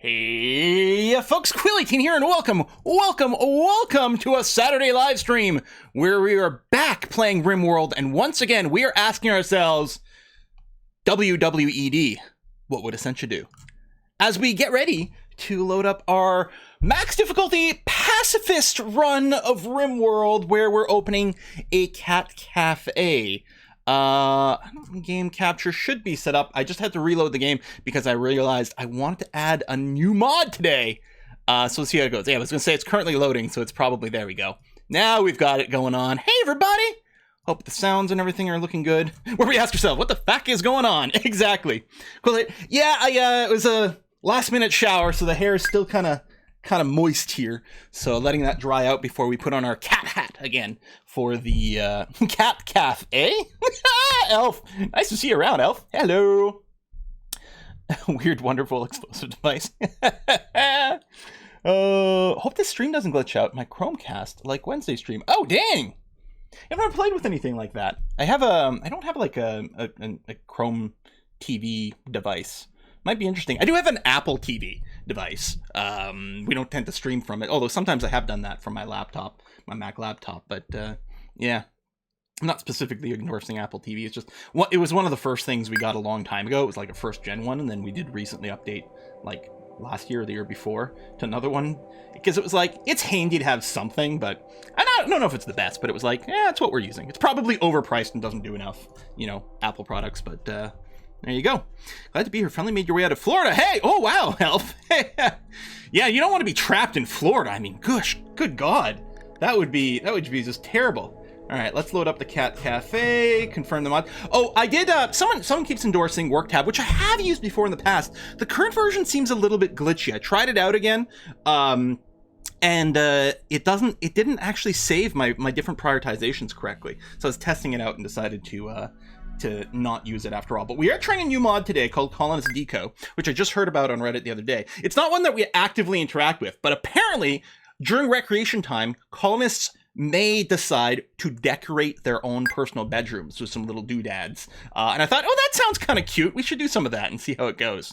Hey folks, Quilly18 here, and welcome to a Saturday live stream where we are back playing RIMWORLD, and once again we are asking ourselves, WWED, what would Essentia do? As we get ready to load up our max difficulty pacifist run of RIMWORLD, where we're opening a cat cafe. Game capture should be set up. I just had to reload the game because I realized I wanted to add a new mod today. So let's see how it goes. Yeah, I was gonna say it's currently loading, so it's probably, there we go. Now we've got it going on. Hey everybody! Hope the sounds and everything are looking good. Where we ask yourself, what the fuck is going on? Exactly. Cool. Yeah, it was a last minute shower, so the hair is still kind of moist here, so letting that dry out before we put on our cat hat again for the cat cafe. Elf, nice to see you around, Elf. Hello. Weird, wonderful, explosive device. Hope this stream doesn't glitch out. My Chromecast, like Wednesday stream. Oh dang! I've never played with anything like that. I don't have like a Chrome TV device. Might be interesting. I do have an Apple TV device. We don't tend to stream from it, although sometimes I have done that from my laptop, my Mac laptop, but yeah. I'm not specifically endorsing Apple TV. It's just, it was one of the first things we got a long time ago. It was like a first gen one, and then we did recently update, like last year or the year before, to another one, because it was like, it's handy to have something, but I don't know if it's the best, but it was like, yeah, it's what we're using. It's probably overpriced and doesn't do enough, Apple products, but there you go. Glad to be here. Finally made your way out of Florida. Hey! Oh, wow, Elf. Yeah, you don't want to be trapped in Florida. I mean, gosh, good God. That would be just terrible. All right, let's load up the cat cafe, confirm the mod. Oh, I did, someone keeps endorsing WorkTab, which I have used before in the past. The current version seems a little bit glitchy. I tried it out again, and it didn't actually save my different prioritizations correctly. So I was testing it out and decided to not use it after all. But we are trying a new mod today called Colonist Deco, which I just heard about on Reddit the other day. It's not one that we actively interact with, but apparently during recreation time, colonists may decide to decorate their own personal bedrooms with some little doodads. And I thought, oh, that sounds kind of cute. We should do some of that and see how it goes.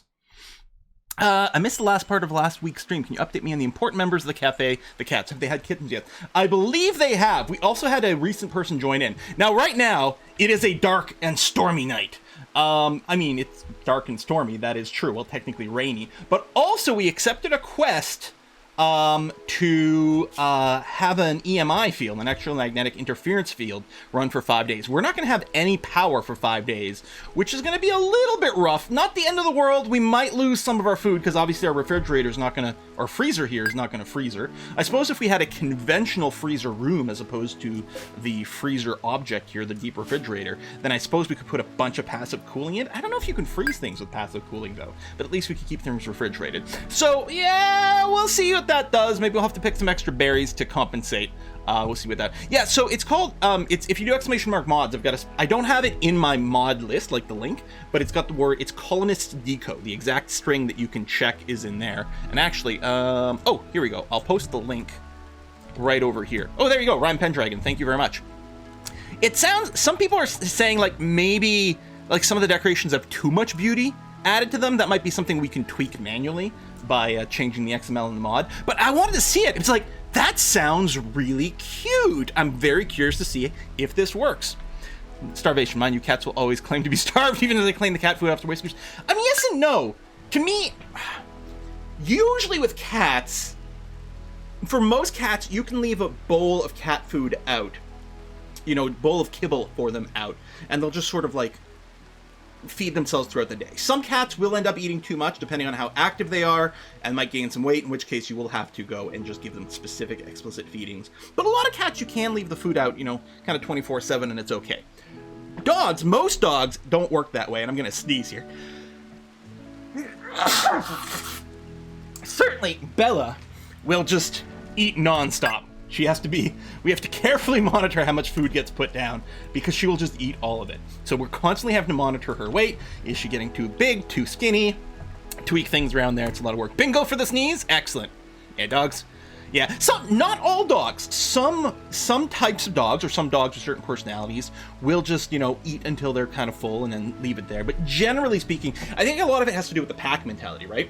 I missed the last part of last week's stream. Can you update me on the important members of the cafe, the cats? Have they had kittens yet? I believe they have. We also had a recent person join in. Now, right now, it is a dark and stormy night. I mean, it's dark and stormy. That is true. Well, technically rainy. But also, we accepted a quest to have an EMI field, an electromagnetic interference field, run for 5 days. We're not going to have any power for 5 days, which is going to be a little bit rough. Not the end of the world. We might lose some of our food because obviously our refrigerator is not going to, our freezer here is not going to freezer. I suppose if we had a conventional freezer room as opposed to the freezer object here, the deep refrigerator, then I suppose we could put a bunch of passive cooling in. I don't know if you can freeze things with passive cooling though, but at least we could keep things refrigerated. So yeah, we'll see what that does. Maybe we'll have to pick some extra berries to compensate. We'll see what that. Yeah, so it's called. It's if you do exclamation mark mods, I don't have it in my mod list, like the link, but it's got the word. It's Colonist Deco. The exact string that you can check is in there. And actually, oh, here we go. I'll post the link right over here. Oh, there you go, Rhyme Pendragon. Thank you very much. It sounds. Some people are saying like maybe like some of the decorations have too much beauty added to them. That might be something we can tweak manually by changing the XML in the mod, but I wanted to see it. It's like, that sounds really cute. I'm very curious to see if this works. Starvation, mind you, cats will always claim to be starved, even as they claim the cat food after waste. I mean, yes and no. To me, usually with cats, for most cats, you can leave a bowl of cat food out, bowl of kibble for them out, and they'll just sort of like feed themselves throughout the day. Some cats will end up eating too much depending on how active they are and might gain some weight, in which case you will have to go and just give them specific explicit feedings. But a lot of cats you can leave the food out, kind of 24/7 and it's okay. Dogs, most dogs don't work that way, and I'm gonna sneeze here. Certainly Bella will just eat non-stop. We have to carefully monitor how much food gets put down because she will just eat all of it. So we're constantly having to monitor her weight. Is she getting too big, too skinny? Tweak things around there. It's a lot of work. Bingo for the sneeze. Excellent. Yeah, dogs. Yeah, not all dogs. Some types of dogs, or some dogs with certain personalities, will just, eat until they're kind of full and then leave it there. But generally speaking, I think a lot of it has to do with the pack mentality, right?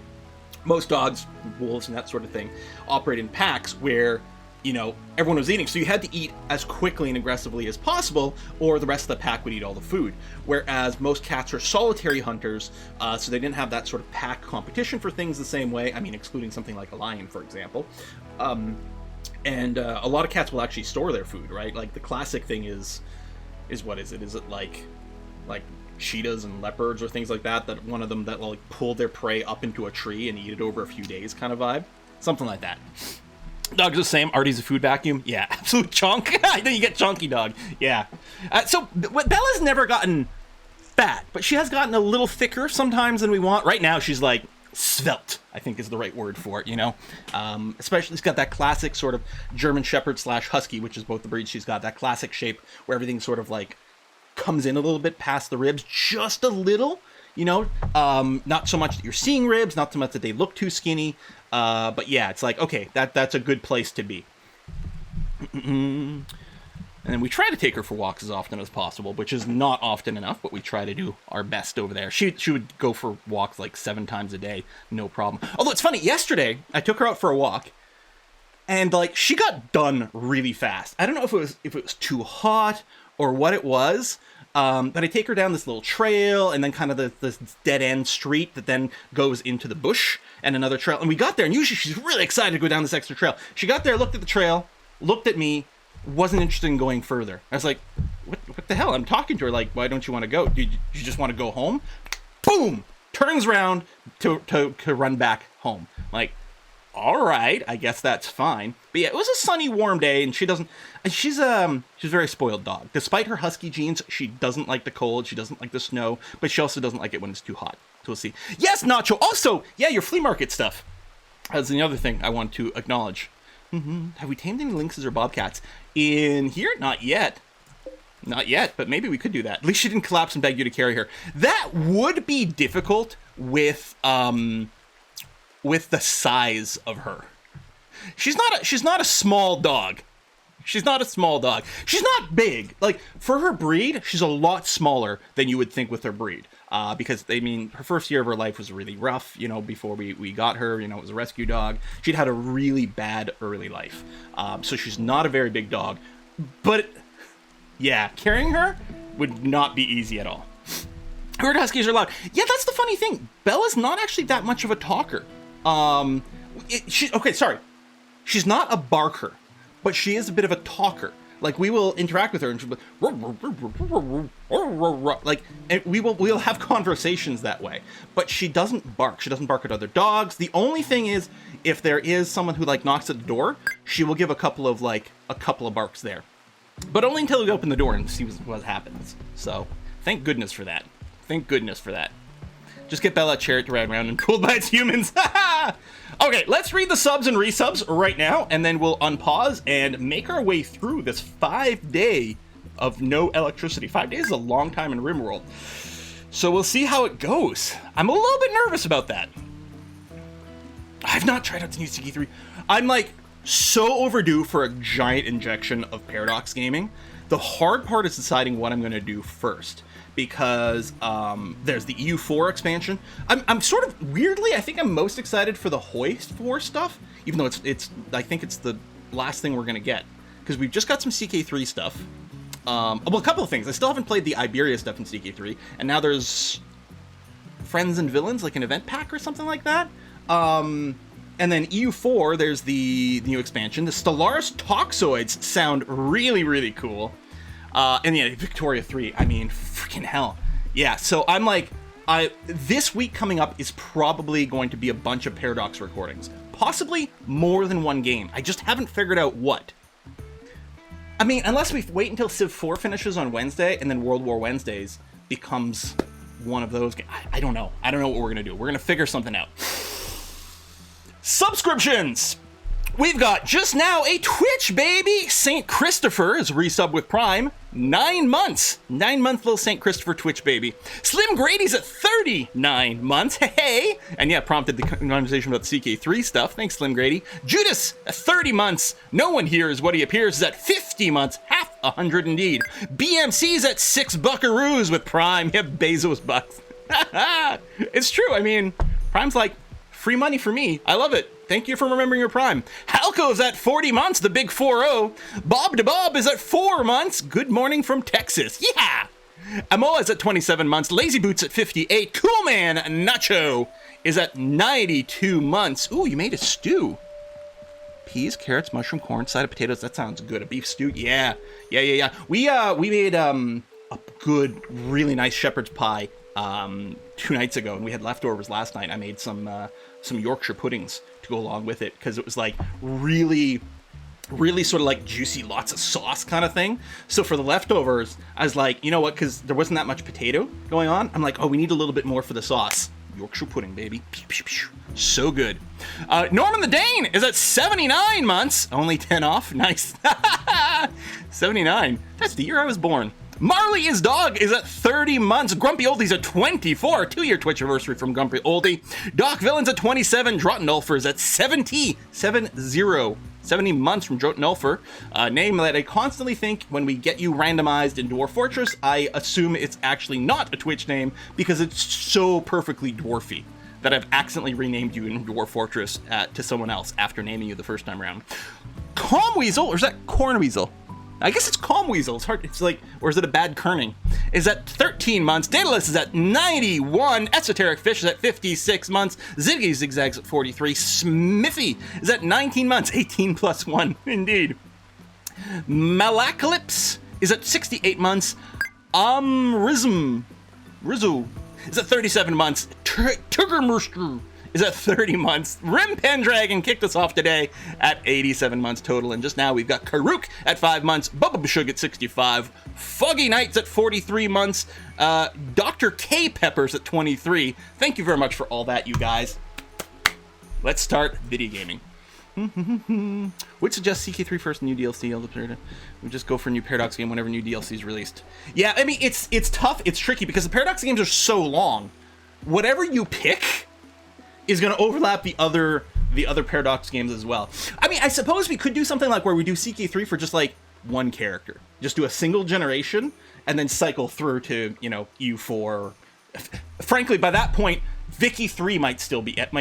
most dogs, wolves, and that sort of thing operate in packs where, you know, everyone was eating. So you had to eat as quickly and aggressively as possible, or the rest of the pack would eat all the food. Whereas most cats are solitary hunters, so they didn't have that sort of pack competition for things the same way. I mean, excluding something like a lion, for example. And a lot of cats will actually store their food, right? Like the classic thing is what is it? Is it like cheetahs and leopards or things like that? That one of them that will like pull their prey up into a tree and eat it over a few days, kind of vibe, something like that. Dog's the same. Artie's a food vacuum. Yeah, absolute chunk. Then you get chunky dog. Yeah. So Bella's never gotten fat, but she has gotten a little thicker sometimes than we want. Right now, she's like svelte, I think is the right word for it, you know? Especially, she's got that classic sort of German Shepherd / Husky, which is both the breeds. She's got that classic shape where everything sort of like comes in a little bit past the ribs, just a little, you know? Not so much that you're seeing ribs, not so much that they look too skinny, but yeah, it's like, okay, that's a good place to be. And then we try to take her for walks as often as possible, which is not often enough, but we try to do our best over there. She would go for walks like 7 times a day, no problem. Although it's funny, yesterday I took her out for a walk, and like she got done really fast. I don't know if it was too hot or what it was, but I take her down this little trail and then kind of this dead end street that then goes into the bush and another trail. And we got there, and usually she's really excited to go down this extra trail. She got there, looked at the trail, looked at me, wasn't interested in going further. I was like, what the hell? I'm talking to her like, why don't you want to go? Do you just want to go home? Boom! Turns around to run back home. Like, all right, I guess that's fine. But yeah, it was a sunny, warm day, and she's a very spoiled dog. Despite her husky genes, she doesn't like the cold, she doesn't like the snow, but she also doesn't like it when it's too hot. So we'll see. Yes, Nacho! Also, yeah, your flea market stuff. That's the other thing I want to acknowledge. Have we tamed any lynxes or bobcats? In here? Not yet. Not yet, but maybe we could do that. At least she didn't collapse and beg you to carry her. That would be difficult with the size of her. She's not a small dog. She's not a small dog. She's not big. Like, for her breed, she's a lot smaller than you would think with her breed. Because, I mean, her first year of her life was really rough, you know, before we got her. You know, it was a rescue dog. She'd had a really bad early life. So she's not a very big dog. But, yeah, carrying her would not be easy at all. Herd huskies are loud. Yeah, that's the funny thing. Bella's not actually that much of a talker. Okay, sorry. She's not a barker, but she is a bit of a talker. Like, we will interact with her and she'll be like, and we'll have conversations that way. But she doesn't bark. She doesn't bark at other dogs. The only thing is, if there is someone who like knocks at the door, she will give a couple of barks there. But only until we open the door and see what happens. So, thank goodness for that. Thank goodness for that. Just get Bella a chariot to ride around and pulled by its humans. Okay, let's read the subs and resubs right now, and then we'll unpause and make our way through this 5-day of no electricity. 5 days is a long time in RIMWORLD. So we'll see how it goes. I'm a little bit nervous about that. I've not tried out the new CK3. I'm like so overdue for a giant injection of Paradox gaming. The hard part is deciding what I'm going to do first. Because there's the EU4 expansion. I'm sort of, weirdly, I think I'm most excited for the Hoist 4 stuff, even though it's I think it's the last thing we're going to get. Because we've just got some CK3 stuff. Well, a couple of things. I still haven't played the Iberia stuff in CK3, and now there's Friends and Villains, like an event pack or something like that. And then EU4, there's the new expansion. The Stellaris Toxoids sound really, really cool. And yeah, Victoria 3, I mean, freaking hell. Yeah, so I'm like, this week coming up is probably going to be a bunch of Paradox recordings. Possibly more than one game. I just haven't figured out what. I mean, unless we wait until Civ 4 finishes on Wednesday, and then World War Wednesdays becomes one of those games. I don't know. I don't know what we're going to do. We're going to figure something out. Subscriptions! We've got just now a Twitch, baby! St. Christopher is resub with Prime. 9 months. 9-month little St. Christopher Twitch, baby. Slim Grady's at 39 months. Hey! And yeah, prompted the conversation about the CK3 stuff. Thanks, Slim Grady. Judas at 30 months. No one here is what he appears is at 50 months. Half 100 indeed. BMC's at 6 buckaroos with Prime. Yeah, Bezos bucks. It's true. I mean, Prime's like Free money for me. I love it. Thank you for remembering your Prime. Halco's at 40 months, the big 4-0. Bob to Bob is at 4 months. Good morning from Texas. Yeah! Amoa is at 27 months. Lazy Boots at 58. Cool Man Nacho is at 92 months. Ooh, you made a stew. Peas, carrots, mushroom, corn, side of potatoes. That sounds good. A beef stew. Yeah. We made a good, really nice shepherd's pie 2 nights ago, and we had leftovers last night. I made some Yorkshire puddings to go along with it because it was like really sort of like juicy, lots of sauce kind of thing. So for the leftovers, I was like, you know what, because there wasn't that much potato going on, I'm like, oh, we need a little bit more for the sauce. Yorkshire pudding, baby. So good. Norman the Dane is at 79 months. Only 10 off. Nice. 79. That's the year I was born. Marley is Dog is at 30 months. Grumpy Oldie's at 24. 2-year Twitch anniversary from Grumpy Oldie. Doc Villain's at 27. Drottenulfer is at 70 months from Drottenulfer. Name that I constantly think when we get you randomized in Dwarf Fortress, I assume it's actually not a Twitch name because it's so perfectly dwarfy that I've accidentally renamed you in Dwarf Fortress to someone else after naming you the first time around. Calm Weasel, or is that Corn Weasel? I guess it's Calm Weasel. It's hard. It's like, or is it a bad kerning? Is at 13 months. Daedalus is at 91. Esoteric Fish is at 56 months. Ziggy Zigzags at 43. Smithy is at 19 months. 18 plus 1, indeed. Malacalypse is at 68 months. Rizzo is at 37 months. Tuggermurster is at 30 months. Rim Pendragon kicked us off today at 87 months total. And just now we've got Karuk at 5 months. Bubba Bashug at 65. Foggy Nights at 43 months. Dr. K Peppers at 23. Thank you very much for all that, you guys. Let's start video gaming. Would suggest CK3 first, new DLC. We just go for a new Paradox game whenever new DLC is released. Yeah, I mean, it's tough. It's tricky because the Paradox games are so long. Whatever you pick is going to overlap the other Paradox games as well. I mean, I suppose we could do something like where we do CK3 for just like one character. Just do a single generation and then cycle through to, U4. Frankly, by that point, Vicky 3 might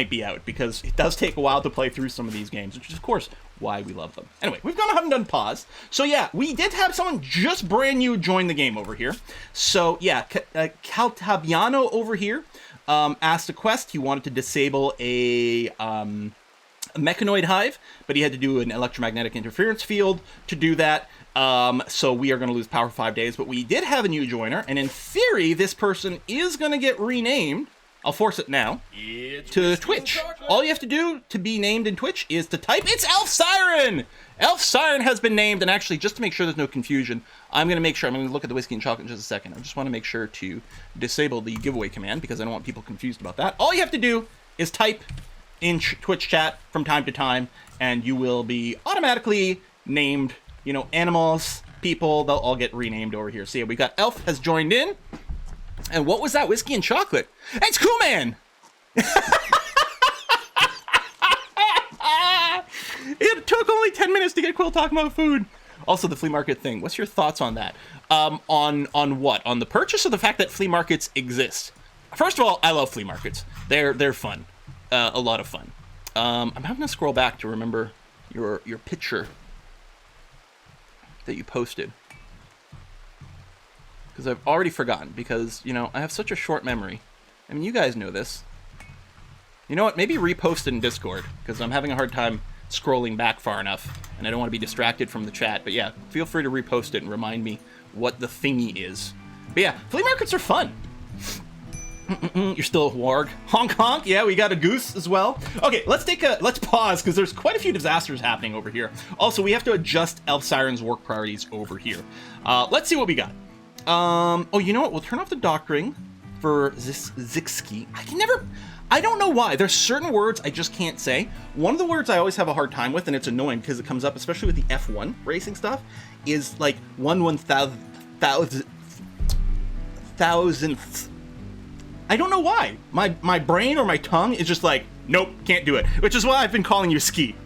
be out because it does take a while to play through some of these games, which is, of course, why we love them. Anyway, we've gone ahead and done pause. So yeah, we did have someone just brand new join the game over here. So yeah, Caltabiano over here asked a quest. He wanted to disable a mechanoid hive, but he had to do an electromagnetic interference field to do that. So we are going to lose power for 5 days, but we did have a new joiner, and in theory, this person is going to get renamed. I'll force it now to Twitch. All you have to do to be named in Twitch is to type, it's Elf Siren! Elf Siren has been named, and actually, just to make sure there's no confusion, I'm going to look at the whiskey and chocolate in just a second. I just want to make sure to disable the giveaway command, because I don't want people confused about that. All you have to do is type in Twitch chat from time to time, and you will be automatically named, animals, people, they'll all get renamed over here. So yeah, we got Elf has joined in. And what was that? Whiskey and chocolate. It's Cool Man! It took only 10 minutes to get Quill talking about food. Also, the flea market thing. What's your thoughts on that? On what? On the purchase or the fact that flea markets exist? First of all, I love flea markets. They're fun. A lot of fun. I'm having to scroll back to remember your picture that you posted. Because I've already forgotten, because, I have such a short memory. I mean, you guys know this. You know what, maybe repost it in Discord, because I'm having a hard time scrolling back far enough, and I don't want to be distracted from the chat. But yeah, feel free to repost it and remind me what the thingy is. But yeah, flea markets are fun. You're still a warg. Honk honk, yeah, we got a goose as well. Okay, let's pause, because there's quite a few disasters happening over here. Also, we have to adjust Elf Siren's work priorities over here. Let's see what we got. Oh, you know what? We'll turn off the doctoring for Zixki. I don't know why. There's certain words I just can't say. One of the words I always have a hard time with, and it's annoying because it comes up, especially with the F1 racing stuff, is like 1/1000th. I don't know why. My brain or my tongue is just like, nope, can't do it. Which is why I've been calling you Ski.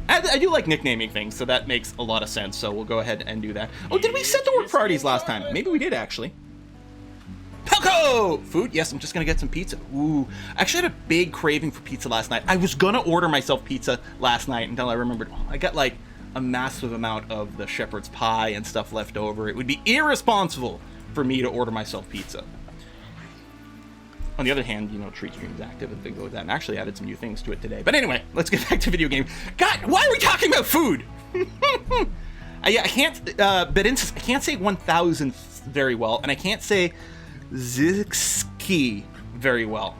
I do like nicknaming things, so that makes a lot of sense, so we'll go ahead and do that. Oh, did we set the work priorities last time? Maybe we did, actually. Falco! Food? Yes, I'm just gonna get some pizza. Ooh, I actually had a big craving for pizza last night. I was gonna order myself pizza last night until I remembered, oh, I got like a massive amount of the shepherd's pie and stuff left over. It would be irresponsible for me to order myself pizza. On the other hand, you know, Treat Stream's active and things like that, and actually added some new things to it today. But anyway, let's get back to video game. God, why are we talking about food? Yeah, I can't, Bedinsis, I can't say 1000 very well, and I can't say Zixki very well.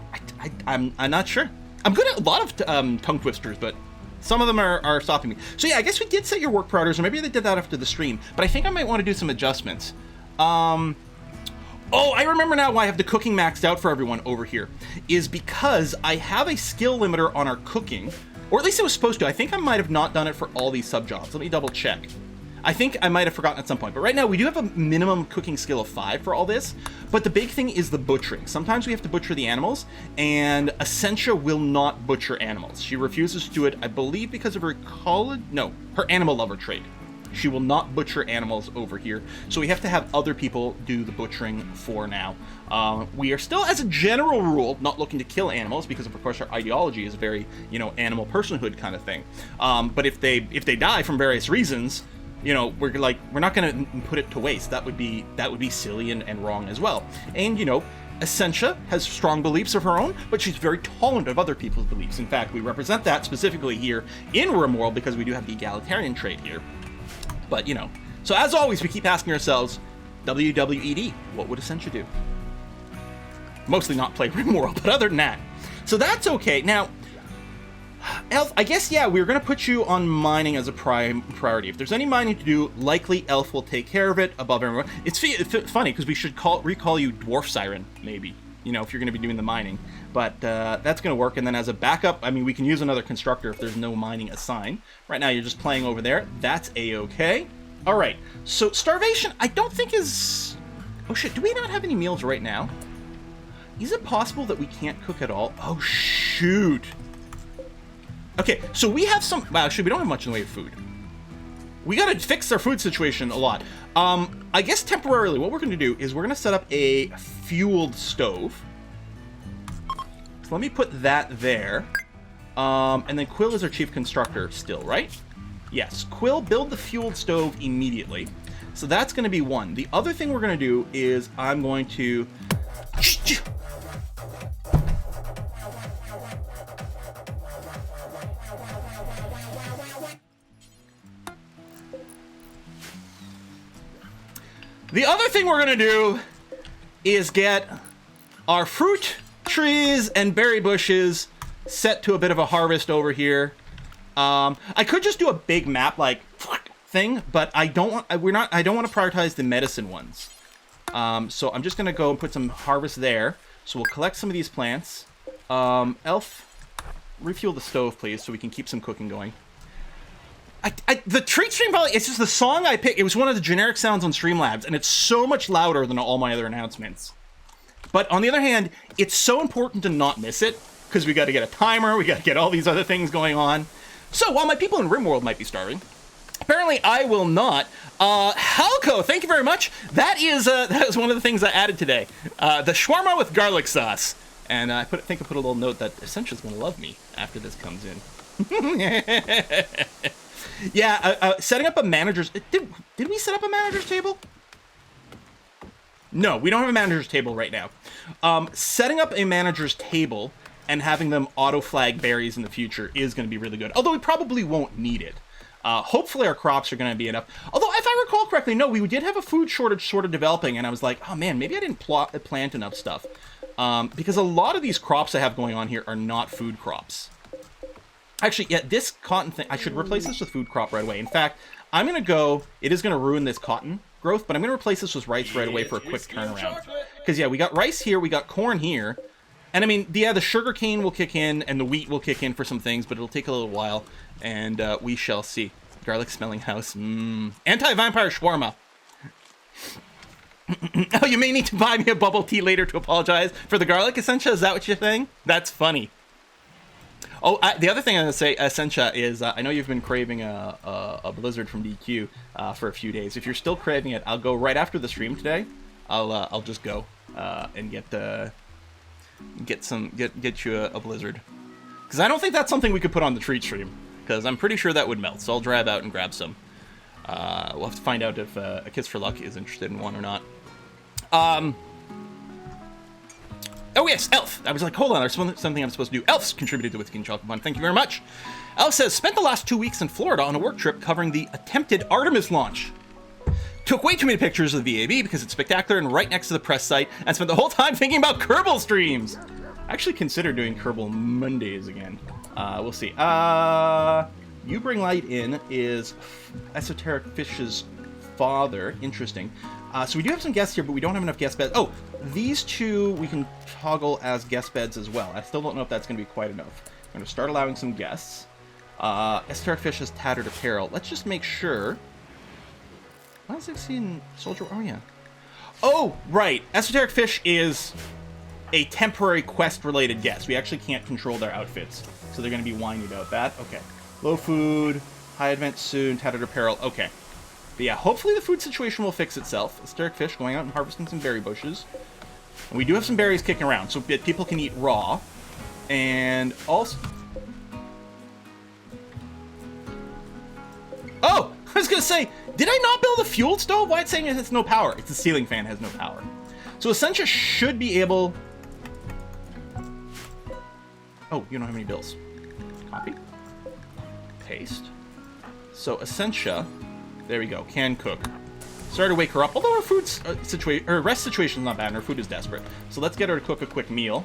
I'm not sure. I'm good at a lot of tongue twisters, but some of them are stopping me. So yeah, I guess we did set your work parameters, or maybe they did that after the stream, but I think I might want to do some adjustments. Oh, I remember now why I have the cooking maxed out for everyone over here, is because I have a skill limiter on our cooking, or at least it was supposed to. I think I might have not done it for all these sub-jobs. Let me double check. I think I might have forgotten at some point, but right now we do have a minimum cooking skill of 5 for all this, but the big thing is the butchering. Sometimes we have to butcher the animals, and Essentia will not butcher animals. She refuses to do it, I believe, because of her her animal lover trait. She will not butcher animals over here, so we have to have other people do the butchering for now. We are still, as a general rule, not looking to kill animals because, of course, our ideology is a very, you know, animal personhood kind of thing. But if they die from various reasons, you know, we're not going to put it to waste. That would be silly and wrong as well. And, you know, Essentia has strong beliefs of her own, but she's very tolerant of other people's beliefs. In fact, we represent that specifically here in RIMWORLD because we do have the egalitarian trait here. But, you know, so as always, we keep asking ourselves, WWED, what would Essentia do? Mostly not play RIMWORLD, but other than that. So that's okay. Now, Elf, I guess, yeah, we're going to put you on mining as a priority. If there's any mining to do, likely Elf will take care of it above everyone. It's funny, because we should recall you Dwarf Siren, maybe, you know, if you're going to be doing the mining. But that's going to work, and then as a backup, I mean, we can use another constructor if there's no mining assigned. Right now, you're just playing over there. That's A-okay. All right, so starvation, I don't think is... Oh, shit, do we not have any meals right now? Is it possible that we can't cook at all? Oh, shoot. Okay, so we have some... Well, actually, we don't have much in the way of food. We got to fix our food situation a lot. I guess temporarily, what we're going to do is we're going to set up a fueled stove. So let me put that there. And then Quill is our chief constructor still, right? Yes, Quill, build the fueled stove immediately. So that's going to be one. The other thing we're going to do is I'm going to... The other thing we're going to do is get our fruit trees and berry bushes set to a bit of a harvest over here. I could just do a big map like thing, but I don't want to prioritize the medicine ones. So I'm just going to go and put some harvest there. So we'll collect some of these plants. Elf, refuel the stove, please, so we can keep some cooking going. The treat stream probably, it's just the song I picked. It was one of the generic sounds on Streamlabs, and it's so much louder than all my other announcements. But on the other hand, it's so important to not miss it, because we got to get a timer, we got to get all these other things going on. So while my people in RIMWORLD might be starving, apparently I will not. Halco, thank you very much. That was one of the things I added today. The shawarma with garlic sauce. And I think I put a little note that Essentia's going to love me after this comes in. Yeah, setting up a manager's... Did we set up a manager's table? No, we don't have a manager's table right now. Setting up a manager's table and having them auto-flag berries in the future is going to be really good. Although we probably won't need it. Hopefully our crops are going to be enough. Although, if I recall correctly, no, we did have a food shortage sort of developing, and I was like, oh man, maybe I didn't plant enough stuff. Because a lot of these crops I have going on here are not food crops. Actually, yeah, this cotton thing, I should replace this with food crop right away. In fact, I'm going to go, it is going to ruin this cotton growth, but I'm going to replace this with rice right away for a quick turnaround. Because, yeah, we got rice here, we got corn here. And, I mean, yeah, the sugar cane will kick in, and the wheat will kick in for some things, but it'll take a little while, and we shall see. Garlic smelling house, Anti-vampire shawarma. Oh, you may need to buy me a bubble tea later to apologize for the garlic, Essentia? Is that what you're saying? That's funny. Oh, the other thing I'm going to say, Essentia, is I know you've been craving a Blizzard from DQ for a few days. If you're still craving it, I'll go right after the stream today. I'll just go. and get you a blizzard. Because I don't think that's something we could put on the treat stream. Because I'm pretty sure that would melt. So I'll drive out and grab some. We'll have to find out if A Kiss for Luck is interested in one or not. Oh yes, Elf. I was like, hold on, there's something I'm supposed to do. Elf's contributed to Whiskey and Chocolate Fun. Thank you very much. Elf says, spent the last 2 weeks in Florida on a work trip covering the attempted Artemis launch. Took way too many pictures of the VAB because it's spectacular and right next to the press site, and spent the whole time thinking about Kerbal streams. I actually consider doing Kerbal Mondays again. We'll see. You Bring Light In is Esoteric Fish's father. Interesting. So we do have some guests here, but we don't have enough guest beds. Oh, these two we can toggle as guest beds as well. I still don't know if that's going to be quite enough. I'm going to start allowing some guests. Esoteric Fish has Tattered Apparel. Let's just make sure. Why is it seeing Soldier? Oh, yeah. Oh, right. Esoteric Fish is a temporary quest-related guest. We actually can't control their outfits, so they're going to be whiny about that. Okay. Low food, high event soon, Tattered Apparel. Okay. But yeah, hopefully the food situation will fix itself. Esoteric Fish going out and harvesting some berry bushes. And we do have some berries kicking around, so that people can eat raw. And also... Oh! I was going to say, did I not build a fuel stove? Why it's saying it has no power? It's the ceiling fan has no power. So Essentia should be able... Oh, you don't have any bills. Copy. Paste. So Essentia... There we go. Can cook. Sorry to wake her up. Although her food's her rest situation is not bad, and her food is desperate. So let's get her to cook a quick meal.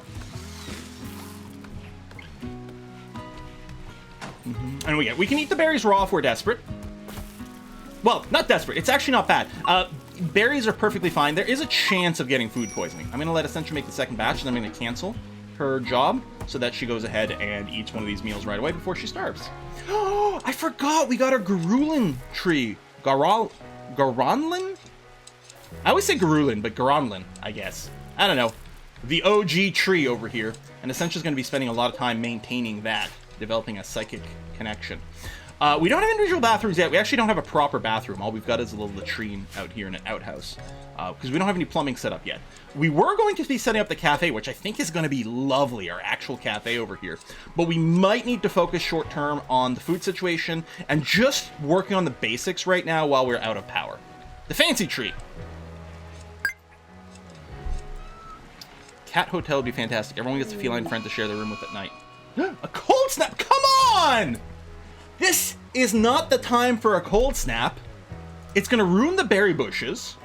And we can eat the berries raw if we're desperate. Well, not desperate. It's actually not bad. Berries are perfectly fine. There is a chance of getting food poisoning. I'm going to let Essentia make the second batch, and I'm going to cancel her job so that she goes ahead and eats one of these meals right away before she starves. Oh, I forgot. We got our Garulin tree. Garonlin? I always say Garulin, but Garonlin, I guess. I don't know. The OG tree over here. And Essentia's going to be spending a lot of time maintaining that, developing a psychic connection. We don't have individual bathrooms yet. We actually don't have a proper bathroom. All we've got is a little latrine out here in an outhouse. Because we don't have any plumbing set up yet. We were going to be setting up the cafe, which I think is going to be lovely, our actual cafe over here. But we might need to focus short term on the food situation and just working on the basics right now while we're out of power. The fancy tree. Cat hotel would be fantastic. Everyone gets a feline friend to share their room with at night. A cold snap? Come on! This is not the time for a cold snap. It's going to ruin the berry bushes.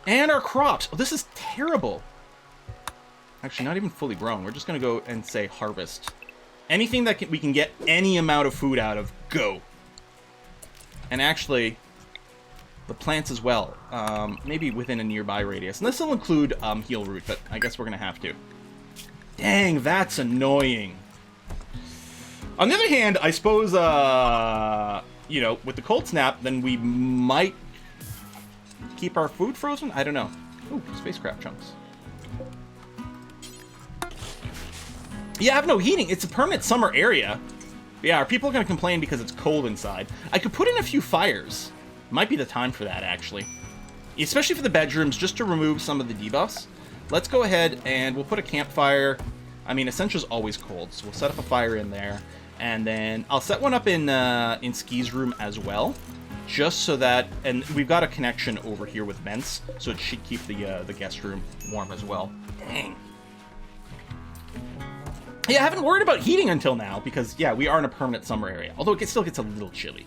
And our crops. Oh, this is terrible. Actually, not even fully grown. We're just going to go and say harvest. Anything that we can get any amount of food out of, go. And actually, the plants as well. Maybe within a nearby radius. And this will include heal root, but I guess we're going to have to. Dang, that's annoying. On the other hand, I suppose, you know, with the cold snap, then we might keep our food frozen? I don't know. Ooh, spacecraft chunks. Yeah, I have no heating. It's a permanent summer area. Yeah, are people going to complain because it's cold inside? I could put in a few fires. Might be the time for that, actually. Especially for the bedrooms, just to remove some of the debuffs. Let's go ahead and we'll put a campfire. I mean, Essentia's always cold, so we'll set up a fire in there. And then I'll set one up in Ski's room as well. Just so that, and we've got a connection over here with vents, so it should keep the guest room warm as well. Dang. Yeah, I haven't worried about heating until now, because, yeah, we are in a permanent summer area. Although it still gets a little chilly.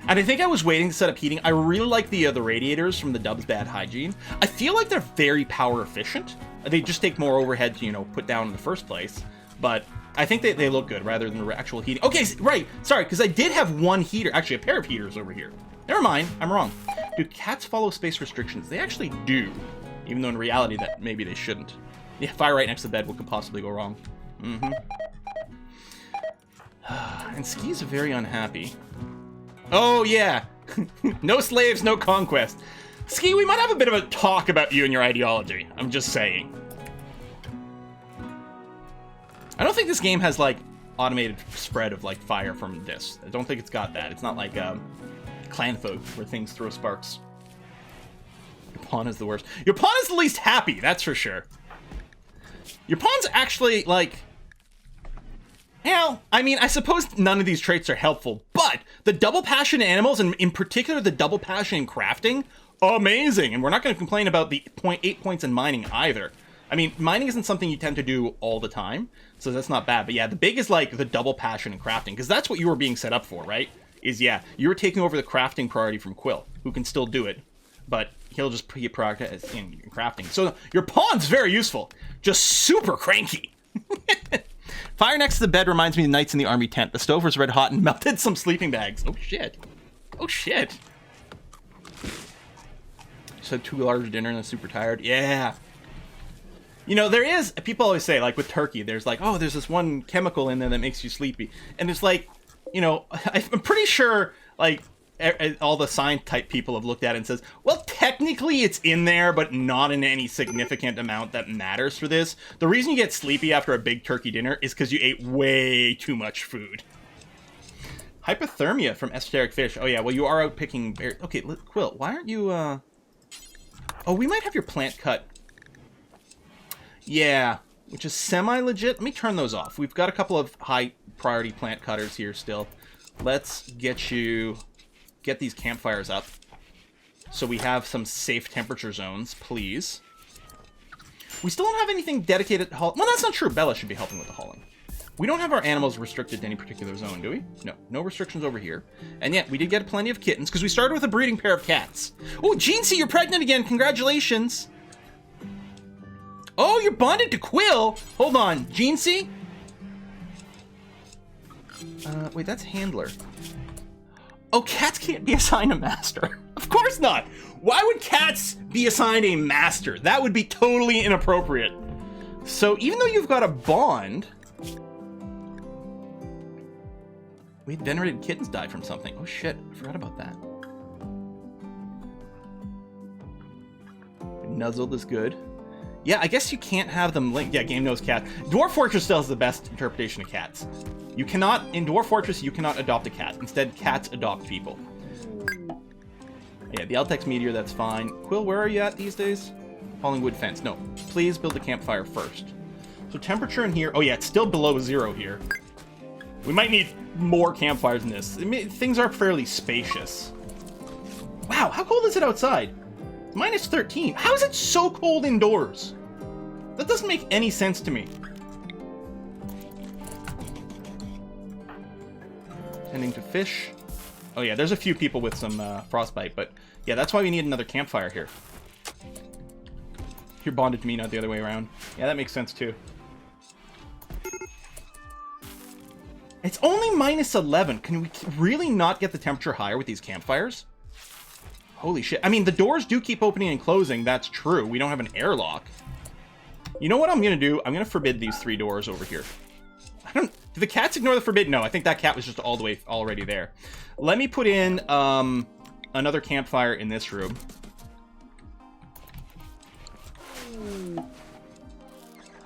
And I think I was waiting to set up heating. I really like the radiators from the Dub's Bad Hygiene. I feel like they're very power efficient. They just take more overhead to, you know, put down in the first place. But I think they look good rather than the actual heating. Okay, right. Sorry, because I did have one heater. Actually, a pair of heaters over here. Never mind. I'm wrong. Do cats follow space restrictions? They actually do. Even though in reality that maybe they shouldn't. Yeah, fire right next to the bed. What could possibly go wrong? Mm-hmm. And Ski's very unhappy. Oh, yeah. No slaves, no conquest. Ski, we might have a bit of a talk about you and your ideology. I'm just saying. I don't think this game has, like, automated spread of, like, fire from this. I don't think it's got that. It's not like Clan Folk, where things throw sparks. pawn is the worst. Your pawn is the least happy, that's for sure. Your pawn's actually, like... Hell, I mean, I suppose none of these traits are helpful, but the double passion in animals, and in particular the double passion in crafting, amazing! And we're not going to complain about the 0.8 points in mining either. I mean, mining isn't something you tend to do all the time, so that's not bad. But yeah, the big is like the double passion in crafting, because that's what you were being set up for, right? Is, yeah, you were taking over the crafting priority from Quill, who can still do it, but he'll just get priority in crafting. So your pawn's very useful, just super cranky. Fire next to the bed reminds me of nights in the army tent. The stove was red hot and melted some sleeping bags. Oh shit. Oh shit. Just had too large dinner and I'm super tired. Yeah. You know, there is, people always say, like with turkey, there's like, oh, there's this one chemical in there that makes you sleepy. And it's like, you know, I'm pretty sure, like, all the science type people have looked at it and says, well, technically it's in there, but not in any significant amount that matters for this. The reason you get sleepy after a big turkey dinner is because you ate way too much food. Hypothermia from esoteric fish. Oh yeah, well you are out picking berries. Okay, Quill, why aren't you, Oh, we might have your plant cut. Yeah, which is semi-legit. Let me turn those off. We've got a couple of high priority plant cutters here still. Let's get these campfires up so we have some safe temperature zones, please. We still don't have anything dedicated to hauling. Well, that's not true. Bella should be helping with the hauling. We don't have our animals restricted to any particular zone, do we? No, no restrictions over here. And yet, we did get plenty of kittens because we started with a breeding pair of cats. Oh, Jeansy, you're pregnant again. Congratulations. Oh, you're bonded to Quill. Hold on, Jeansy. Wait, that's handler. Oh, cats can't be assigned a master. Of course not. Why would cats be assigned a master? That would be totally inappropriate. So even though you've got a bond... Wait, venerated kittens died from something. Oh shit, I forgot about that. Nuzzled is good. Yeah, I guess you can't have them linked. Yeah, game knows cat. Dwarf Fortress still has the best interpretation of cats. You cannot, in Dwarf Fortress, you cannot adopt a cat. Instead, cats adopt people. Yeah, the Altex Meteor, that's fine. Quill, where are you at these days? Falling wood fence. No, please build a campfire first. So temperature in here, oh yeah, it's still below 0 here. We might need more campfires in this. I mean, things are fairly spacious. Wow, how cold is it outside? Minus 13. How is it so cold indoors? That doesn't make any sense to me. Tending to fish. Oh yeah, there's a few people with some frostbite, but yeah, that's why we need another campfire here. You're bonded to me, not the other way around. Yeah, that makes sense too. It's only minus 11. Can we really not get the temperature higher with these campfires? Holy shit. I mean, the doors do keep opening and closing. That's true. We don't have an airlock. You know what I'm going to do? I'm going to forbid these 3 doors over here. Do the cats ignore the forbid? No, I think that cat was just all the way already there. Let me put in another campfire in this room.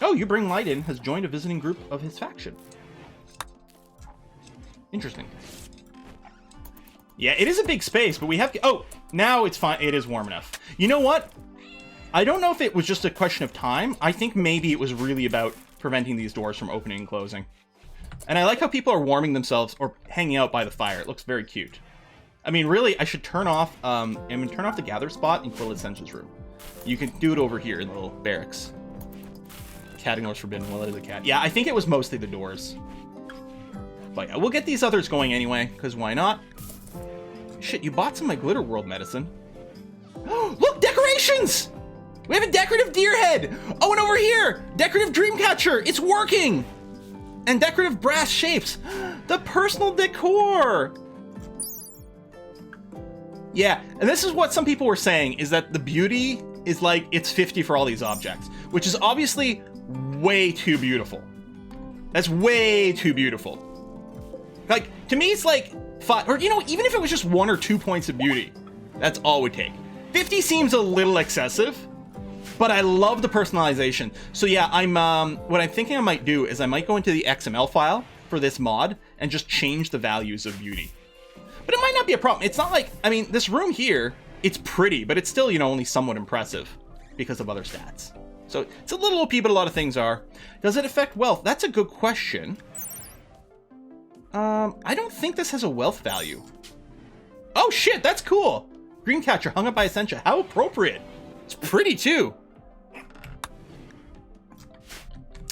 Oh, You Bring Light In has joined a visiting group of his faction. Interesting. Yeah, it is a big space, but we have... Oh, now it's fine. It is warm enough. You know what? I don't know if it was just a question of time. I think maybe it was really about preventing these doors from opening and closing. And I like how people are warming themselves or hanging out by the fire. It looks very cute. I mean, really, I should turn off... I'm going to turn off the gather spot in Quill Essentia's room. You can do it over here in the little barracks. Cat ignores forbidden. Well, it is a cat. Yeah, I think it was mostly the doors. But yeah, we'll get these others going anyway, because why not? Shit, you bought some of my Glitter World medicine. Look, decorations! We have a decorative deer head! Oh, and over here, decorative dreamcatcher! It's working! And decorative brass shapes. The personal decor! Yeah, and this is what some people were saying, is that the beauty is like, it's 50 for all these objects, which is obviously way too beautiful. That's way too beautiful. Like, to me, it's like 5, or, you know, even if it was just 1 or 2 points of beauty, that's all it would take. 50 seems a little excessive, but I love the personalization. So yeah, what I'm thinking I might do is I might go into the XML file for this mod and just change the values of beauty. But it might not be a problem. It's not like, I mean, this room here, It's pretty, but it's still, you know, only somewhat impressive because of other stats. So it's a little OP, but a lot of things are. Does it affect wealth? That's a good question. I don't think this has a wealth value. Oh shit, that's cool. Dreamcatcher hung up by Essentia. How appropriate. It's pretty too.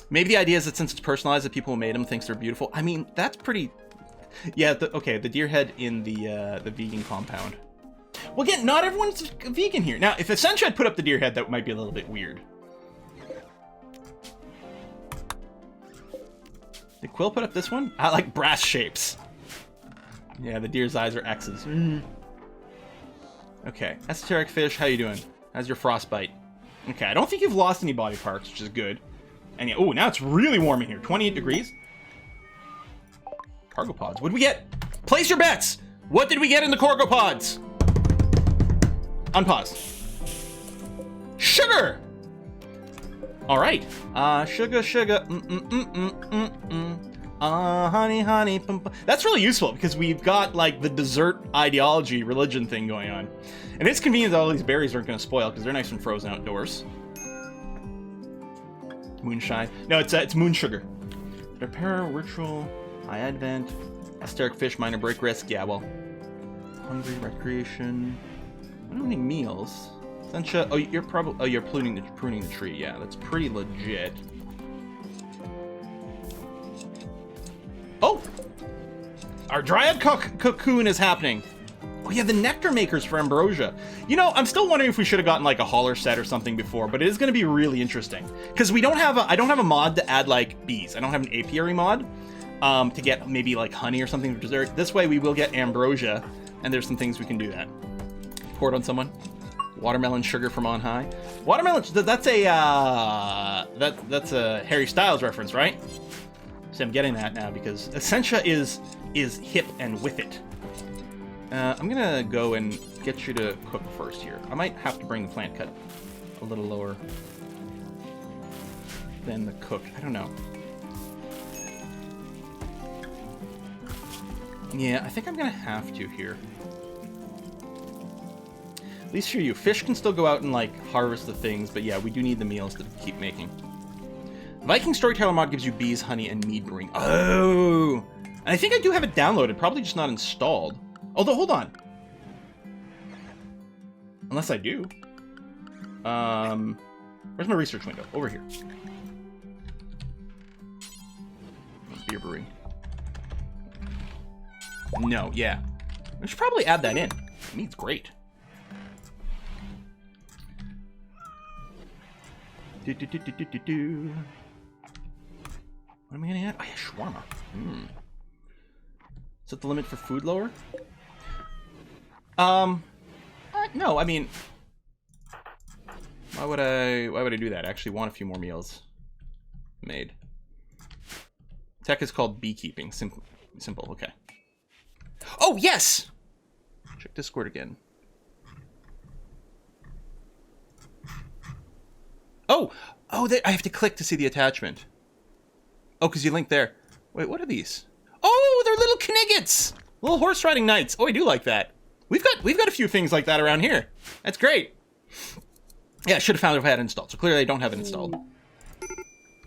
Maybe the idea is that since it's personalized, the people who made them thinks they're beautiful. I mean, that's pretty... Yeah, okay, the deer head in the vegan compound. Well, again, not everyone's vegan here. Now, if Essentia had put up the deer head, that might be a little bit weird. Did Quill put up this one? I like brass shapes. Yeah, the deer's eyes are X's. Okay, esoteric fish, how you doing? How's your frostbite? Okay, I don't think you've lost any body parts, which is good. And yeah, oh, now it's really warm in here. 28 degrees. Cargo pods. What did we get? Place your bets. What did we get in the cargo pods? Unpause. Sugar. All right. Sugar. Honey, honey. That's really useful because we've got like the dessert ideology religion thing going on, and it's convenient that all these berries aren't going to spoil because they're nice and frozen outdoors. Moonshine. No, it's moon sugar. Prepare ritual. High Advent. Esoteric fish. Minor break risk. Yeah, well. Hungry recreation. I don't think meals. Essentia. Oh, you're probably. Oh, you're pruning the tree. Yeah, that's pretty legit. Oh, our dryad cocoon is happening. Oh yeah, the nectar makers for ambrosia. You know, I'm still wondering if we should have gotten like a hauler set or something before, but it is going to be really interesting because I don't have a mod to add like bees. I don't have an apiary mod to get maybe like honey or something for dessert. This way we will get ambrosia, and there's some things we can do that. Pour it on someone. Watermelon sugar from on high. Watermelon. That's a that's a Harry Styles reference, right? So I'm getting that now because Essentia is hip and with it. I'm gonna go and get you to cook first here. I might have to bring the plant cut a little lower than the cook. I don't know. Yeah, I think I'm gonna have to here. At least for you. Fish can still go out and like harvest the things, but yeah, we do need the meals to keep making. Viking Storyteller mod gives you bees, honey, and mead brewing. Oh! And I think I do have it downloaded, probably just not installed. Although, hold on. Unless I do. Where's my research window? Over here. Beer brewing. No, yeah. I should probably add that in. Mead's great. What am I gonna add? Oh yeah, shawarma. Is that the limit for food lower? No, I mean, why would I do that? I actually want a few more meals made. Tech is called beekeeping. Simple, okay. Oh, yes! Check Discord again. Oh, I have to click to see the attachment. Oh, because you linked there. Wait, what are these? Oh, they're little kniggets! Little horse riding knights. Oh, I do like that. We've got a few things like that around here. That's great. Yeah, I should have found it if I had it installed. So clearly I don't have it installed.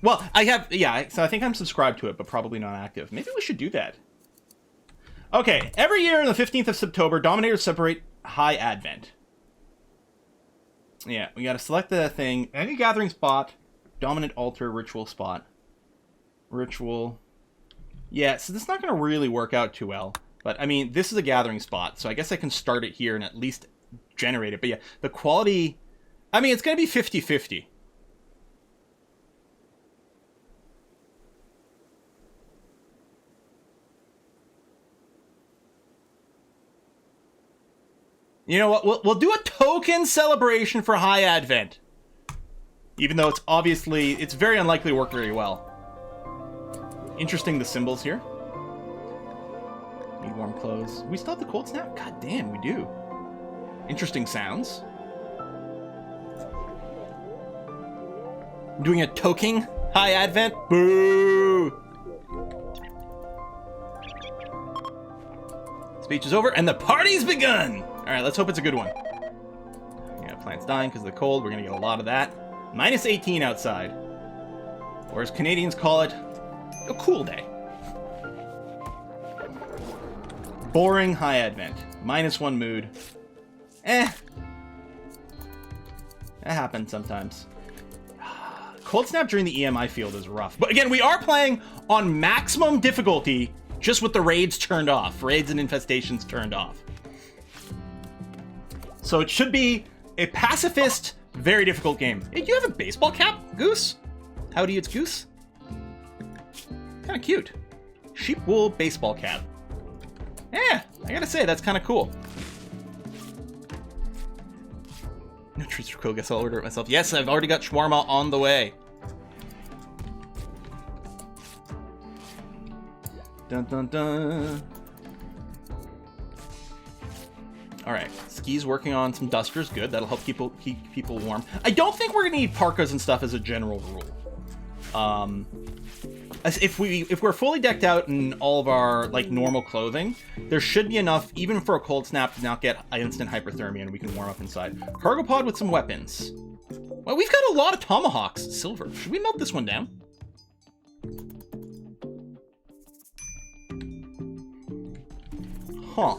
Well, I have, yeah, so I think I'm subscribed to it, but probably not active. Maybe we should do that. Okay, every year on the 15th of September, Dominators separate High Advent. Yeah, we gotta select the thing. Any gathering spot, dominant altar, ritual spot. Ritual. Yeah, so this is not gonna really work out too well. But, I mean, this is a gathering spot, so I guess I can start it here and at least generate it. But yeah, the quality... I mean, it's going to be 50-50. You know what? We'll do a token celebration for High Advent. Even though it's obviously... It's very unlikely to work very well. Interesting, the symbols here. Need warm clothes. We still have the cold snap? God damn, we do. Interesting sounds. I'm doing a toking High Advent. Boo! Speech is over and the party's begun! Alright, let's hope it's a good one. plants dying because of the cold. We're going to get a lot of that. Minus 18 outside. Or as Canadians call it, a cool day. Boring high advent. -1 mood. That happens sometimes. Cold snap during the EMI field is rough. But again, we are playing on maximum difficulty, just with the raids turned off. Raids and infestations turned off. So it should be a pacifist, very difficult game. Hey, you have a baseball cap, Goose? Howdy, it's Goose. Kind of cute. Sheep wool baseball cap. Yeah, I gotta say, that's kind of cool. No treats for Quill, guess I'll order it myself. Yes, I've already got shawarma on the way. Dun dun dun. Alright, Ski's working on some dusters. Good, that'll help keep people warm. I don't think we're gonna need parkas and stuff as a general rule. If we're fully decked out in all of our like normal clothing, there should be enough even for a cold snap to not get instant hyperthermia and we can warm up inside. Cargo pod with some weapons. Well, we've got a lot of tomahawks. Silver. Should we melt this one down? Huh.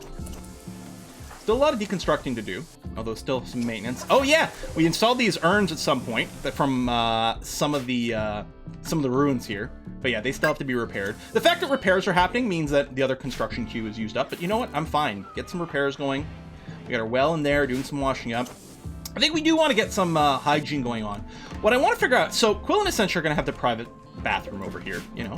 Still a lot of deconstructing to do, although still some maintenance. Oh yeah, we installed these urns at some point from some of the ruins here. But yeah, they still have to be repaired. The fact that repairs are happening means that the other construction queue is used up. But you know what? I'm fine. Get some repairs going. We got our well in there, doing some washing up. I think we do want to get some hygiene going on. What I want to figure out, so Quill and Essentia are going to have the private bathroom over here, you know.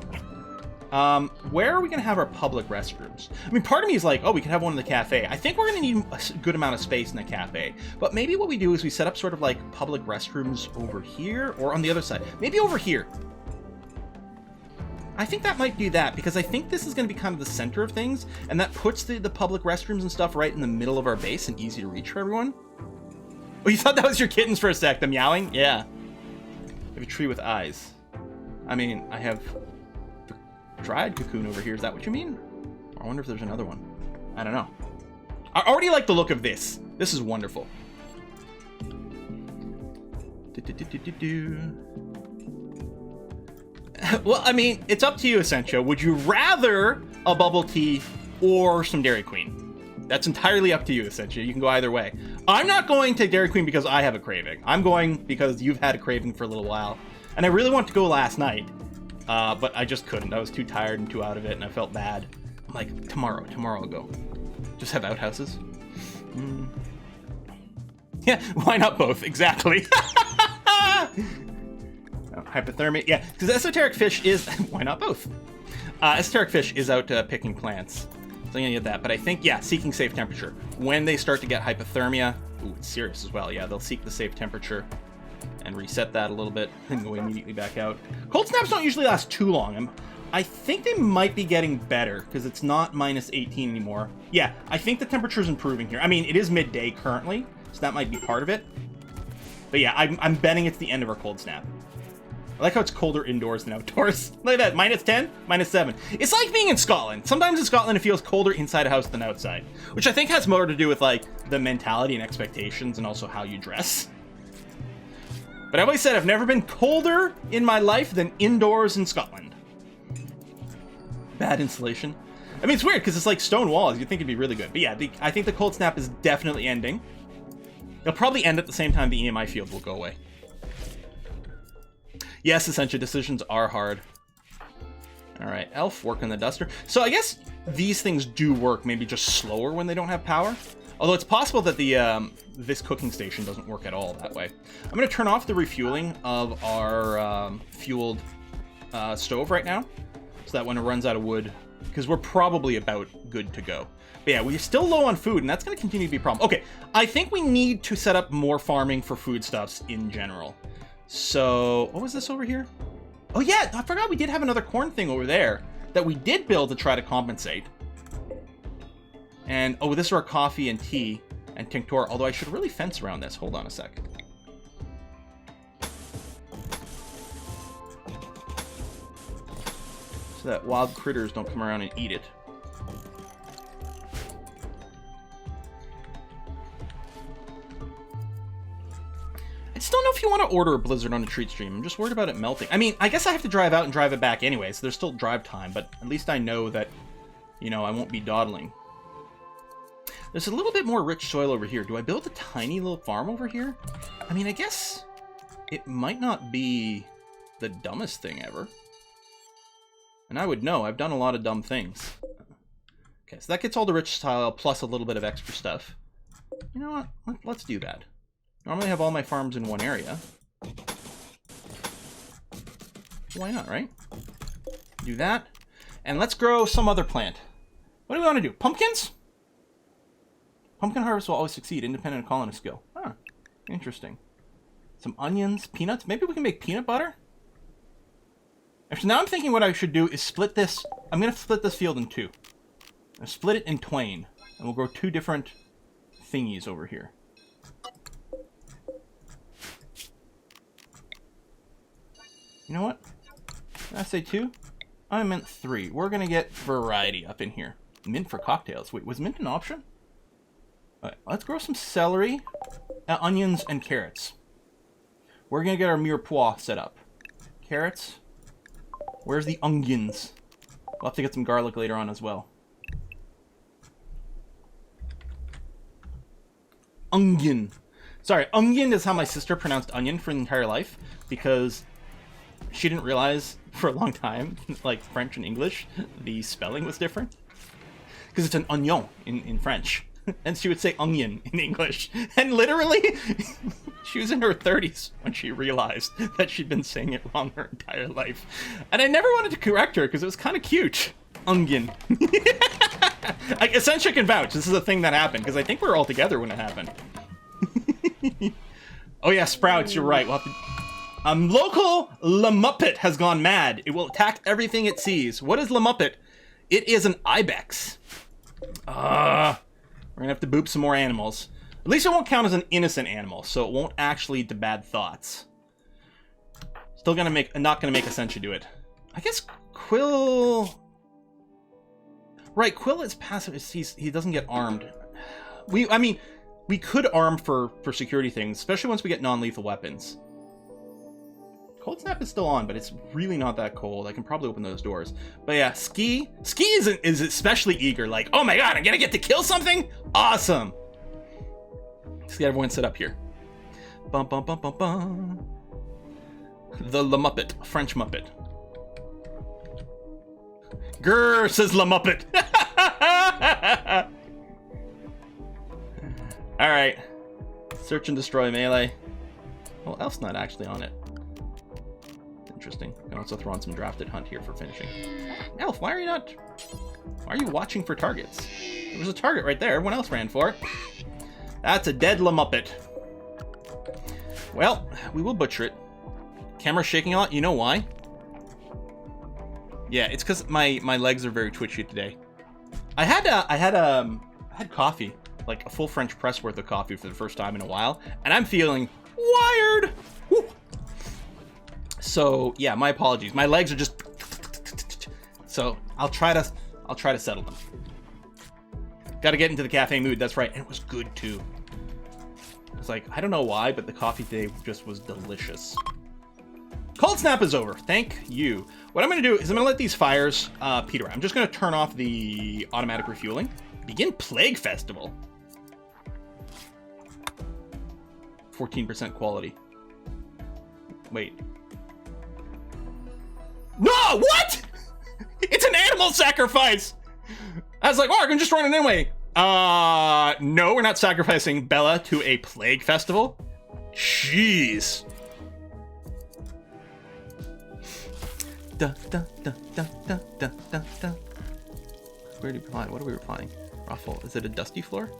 Where are we going to have our public restrooms? I mean, part of me is like, oh, we could have one in the cafe. I think we're going to need a good amount of space in the cafe. But maybe what we do is we set up sort of like public restrooms over here or on the other side. Maybe over here. I think that might do that because I think this is going to be kind of the center of things. And that puts the public restrooms and stuff right in the middle of our base and easy to reach for everyone. Oh, you thought that was your kittens for a sec, the meowing? Yeah. I have a tree with eyes. I mean, I have the dryad cocoon over here. Is that what you mean? I wonder if there's another one. I don't know. I already like the look of this. This is wonderful. Well, I mean, it's up to you, Essentia. Would you rather a bubble tea or some Dairy Queen? That's entirely up to you, Essentia. You can go either way. I'm not going to Dairy Queen because I have a craving. I'm going because you've had a craving for a little while. And I really wanted to go last night, but I just couldn't. I was too tired and too out of it, and I felt bad. I'm like, tomorrow I'll go. Just have outhouses. Yeah, why not both? Exactly. Hypothermia, yeah, because esoteric fish is, why not both? Esoteric fish is out picking plants, so I'm gonna get that. But I think, yeah, seeking safe temperature. When they start to get hypothermia, ooh, it's serious as well, yeah, they'll seek the safe temperature and reset that a little bit and go immediately back out. Cold snaps don't usually last too long. I think they might be getting better because it's not minus 18 anymore. Yeah, I think the temperature's improving here. I mean, it is midday currently, so that might be part of it. But yeah, I'm betting it's the end of our cold snap. I like how it's colder indoors than outdoors. Look at that, minus 10, minus 7. It's like being in Scotland. Sometimes in Scotland it feels colder inside a house than outside, which I think has more to do with like the mentality and expectations and also how you dress. But I've always said I've never been colder in my life than indoors in Scotland. Bad insulation. I mean, it's weird because it's like stone walls. You'd think it'd be really good. But yeah, I think the cold snap is definitely ending. It'll probably end at the same time the EMI field will go away. Yes, Essentia, decisions are hard. All right, Elf, work on the duster. So I guess these things do work, maybe just slower when they don't have power. Although it's possible that the this cooking station doesn't work at all that way. I'm going to turn off the refueling of our fueled stove right now, so that when it runs out of wood, because we're probably about good to go. But yeah, we're still low on food, and that's going to continue to be a problem. Okay, I think we need to set up more farming for foodstuffs in general. So, what was this over here? Oh yeah, I forgot we did have another corn thing over there that we did build to try to compensate. And, oh, this is our coffee and tea and tinctor, although I should really fence around this. Hold on a sec. So that wild critters don't come around and eat it. if you want to order a Blizzard on a treat stream. I'm just worried about it melting. I mean, I guess I have to drive out and drive it back anyway, so there's still drive time, but at least I know that, you know, I won't be dawdling. There's a little bit more rich soil over here. Do I build a tiny little farm over here? I mean, I guess it might not be the dumbest thing ever. And I would know. I've done a lot of dumb things. Okay, so that gets all the rich soil plus a little bit of extra stuff. You know what? Let's do that. Normally I have all my farms in one area. Why not, right? Do that. And let's grow some other plant. What do we want to do? Pumpkins? Pumpkin harvest will always succeed. Independent colonist skill. Huh. Interesting. Some onions, peanuts. Maybe we can make peanut butter? Actually, now I'm thinking what I should do is split this. I'm going to split this field in two. I'll split it in twain. And we'll grow two different thingies over here. You know what? Did I say two? I meant three. We're going to get variety up in here. Mint for cocktails. Wait, was mint an option? Alright, let's grow some celery, onions, and carrots. We're going to get our mirepoix set up. Carrots. Where's the onions? We'll have to get some garlic later on as well. Onion. Sorry, onion is how my sister pronounced onion for the entire life, because she didn't realize for a long time, like French and English, the spelling was different. Because it's an oignon in French. And she would say onion in English. And literally, she was in her 30s when she realized that she'd been saying it wrong her entire life. And I never wanted to correct her because it was kind of cute. Onion. Essentia can vouch. This is a thing that happened because I think we were all together when it happened. Oh yeah, Sprouts, you're right. We'll have to... Local Lamuppet has gone mad. It will attack everything it sees. What is Lamuppet? It is an ibex. We're gonna have to boop some more animals. At least it won't count as an innocent animal, so it won't actually lead to bad thoughts. Still gonna make, not gonna make Essentia do it. I guess Quill... Right, Quill is passive. He doesn't get armed. I mean, we could arm for security things, especially once we get non-lethal weapons. Cold Snap is still on, but it's really not that cold. I can probably open those doors. But yeah, Ski is especially eager. Like, oh my god, I'm gonna get to kill something? Awesome! Let's get everyone set up here. Bum bum bum bum bum. The La Muppet, French Muppet. Grrr, says La Muppet. Alright. Search and destroy melee. Well, Elf's not actually on it. Interesting. I can also throw on some drafted hunt here for finishing. Elf, why are you watching for targets? There was a target right there. Everyone else ran for it. That's a dead Lamuppet. Well, we will butcher it. Camera's shaking a lot. You know why? Yeah, it's because my legs are very twitchy today. I had coffee, like a full French press worth of coffee for the first time in a while, and I'm feeling wired. Woo. So yeah, my apologies. My legs are just. So I'll try to settle them. Got to get into the cafe mood. That's right, and it was good too. It's like, I don't know why, but the coffee today just was delicious. Cold Snap is over. Thank you. What I'm going to do is I'm going to let these fires peter out. I'm just going to turn off the automatic refueling. Begin Plague Festival. 14% quality. Wait. No! What? It's an animal sacrifice! I was like, oh, I can just run it anyway. No, we're not sacrificing Bella to a plague festival. Jeez. Da, da, da, da, da, da, da, da. Where do we reply? What are we replying? Ruffle. Is it a dusty floor?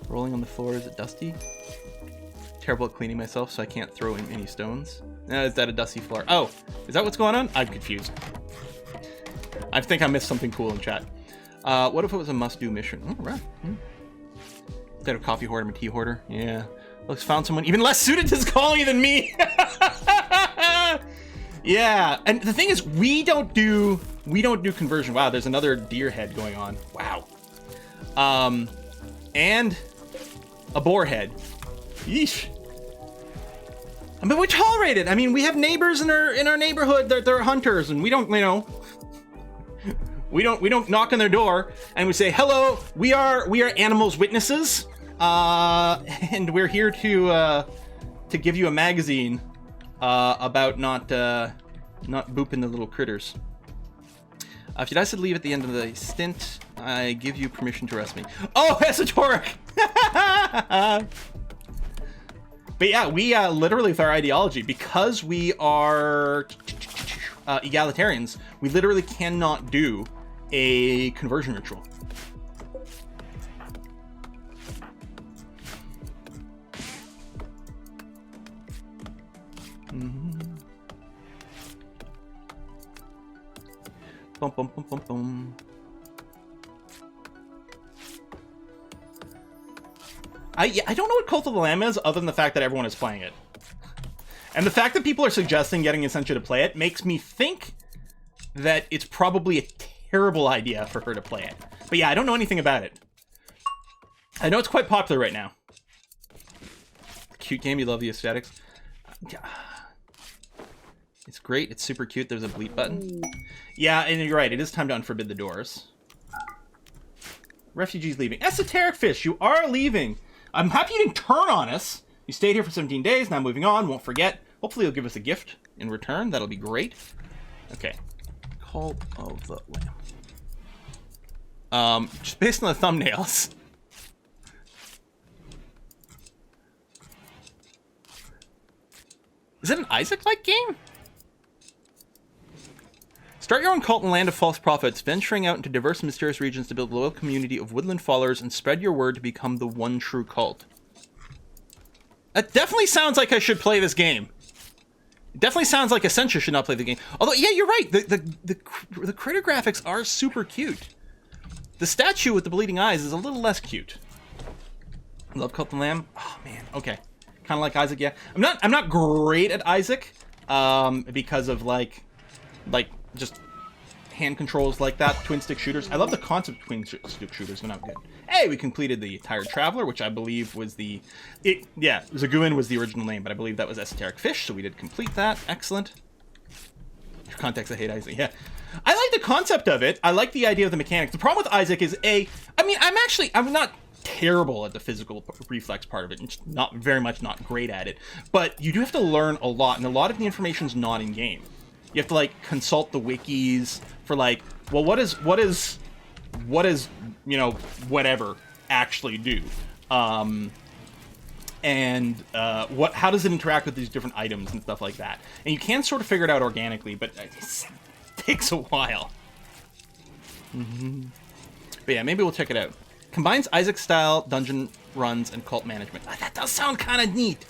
Rolling on the floor. Is it dusty? Terrible at cleaning myself, so I can't throw in any stones. Is that a dusty floor? Oh, is that what's going on? I'm confused. I think I missed something cool in chat. What if it was a must-do mission? Oh, right. Instead of coffee hoarder, I'm a tea hoarder. Yeah. Looks found someone even less suited to this colony than me. Yeah, and the thing is, we don't do conversion. Wow, there's another deer head going on. Wow. And a boar head. Yeesh. I mean, we tolerate it. I mean, we have neighbors in our neighborhood that they're hunters, and we don't, you know, we don't knock on their door and we say, hello, we are animals witnesses, and we're here to give you a magazine about not booping the little critters. If you decide to leave at the end of the stint, I give you permission to arrest me. Oh, esoteric! But yeah, we literally, with our ideology, because we are egalitarians, we literally cannot do a conversion ritual. Bum, bum, bum, bum, bum. I don't know what Cult of the Lamb is, other than the fact that everyone is playing it. And the fact that people are suggesting getting Essentia to play it makes me think that it's probably a terrible idea for her to play it. But yeah, I don't know anything about it. I know it's quite popular right now. Cute game, you love the aesthetics. It's great, it's super cute, there's a bleep button. Yeah, and you're right, it is time to unforbid the doors. Refugees leaving. Esoteric Fish, you are leaving. I'm happy you didn't turn on us. You stayed here for 17 days, now moving on, won't forget. Hopefully you'll give us a gift in return, that'll be great. Okay. Cult of the Lamb. Just based on the thumbnails. Is it an Isaac-like game? Start your own cult in the land of false prophets, venturing out into diverse and mysterious regions to build a loyal community of woodland followers and spread your word to become the one true cult. That definitely sounds like I should play this game. It definitely sounds like Essentia should not play the game. Although, yeah, you're right. The critter graphics are super cute. The statue with the bleeding eyes is a little less cute. Love Cult of the Lamb. Oh man, okay. Kind of like Isaac, yeah. I'm not great at Isaac, because of like just hand controls like that, twin stick shooters. I love the concept of twin stick shooters, but not good. Hey, we completed the Tired Traveler, which I believe was Zaguin was the original name, but I believe that was Esoteric Fish, so we did complete that. Excellent. Your context, I hate Isaac. Yeah, I like the concept of it. I like the idea of the mechanics. The problem with Isaac is I'm not terrible at the physical reflex part of it, and just not great at it. But you do have to learn a lot, and a lot of the information's not in game. You have to like consult the wikis for like, well, what is you know, whatever actually do, how does it interact with these different items and stuff like that? And you can sort of figure it out organically, but it takes a while. But yeah, maybe we'll check it out. Combines Isaac-style dungeon runs and cult management. That does sound kind of neat.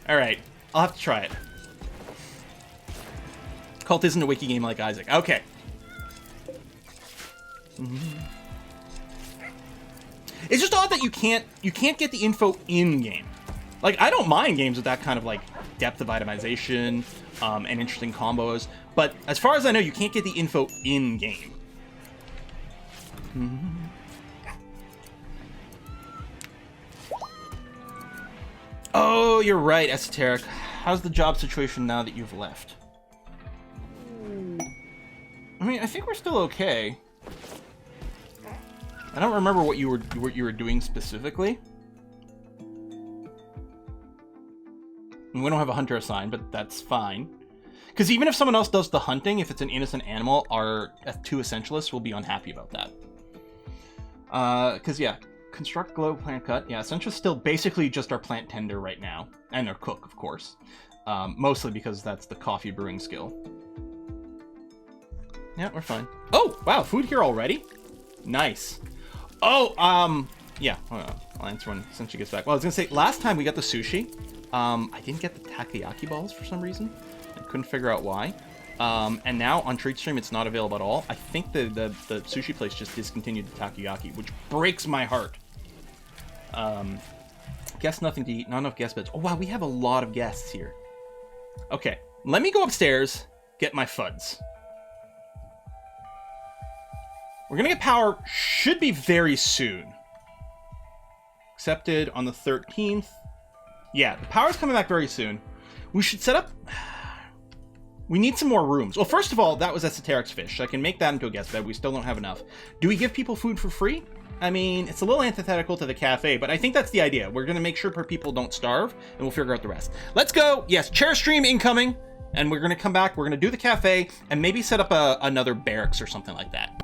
All right, I'll have to try it. Cult isn't a wiki game like Isaac. Okay. It's just odd that you can't get the info in game. Like, I don't mind games with that kind of like depth of itemization and interesting combos, but as far as I know, you can't get the info in game. Oh, you're right, Esoteric. How's the job situation now that you've left? I mean, I think we're still okay. I don't remember what you were doing specifically. And we don't have a hunter assigned, but that's fine. Because even if someone else does the hunting, if it's an innocent animal, our two essentialists will be unhappy about that. Because yeah, construct globe plant cut. Yeah, Essentia's still basically just our plant tender right now, and our cook, of course. Mostly because that's the coffee brewing skill. Yeah, we're fine. Oh, wow, food here already? Nice. Oh, yeah, I'll answer when Essential gets back. Well, I was gonna say, last time we got the sushi, I didn't get the takoyaki balls for some reason. I couldn't figure out why. And now on TreatStream, it's not available at all. I think the sushi place just discontinued the takoyaki, which breaks my heart. Guess nothing to eat, not enough guest beds. Oh, wow, we have a lot of guests here. Okay, let me go upstairs, get my FUDs. We're gonna get power, should be very soon. Accepted on the 13th. Yeah, the power's coming back very soon. We should set up... We need some more rooms. Well, first of all, that was esoteric's fish. I can make that into a guest bed. We still don't have enough. Do we give people food for free? I mean, it's a little antithetical to the cafe, but I think that's the idea. We're going to make sure people don't starve, and we'll figure out the rest. Let's go. Yes, chair stream incoming, and we're going to come back. We're going to do the cafe, and maybe set up another barracks or something like that.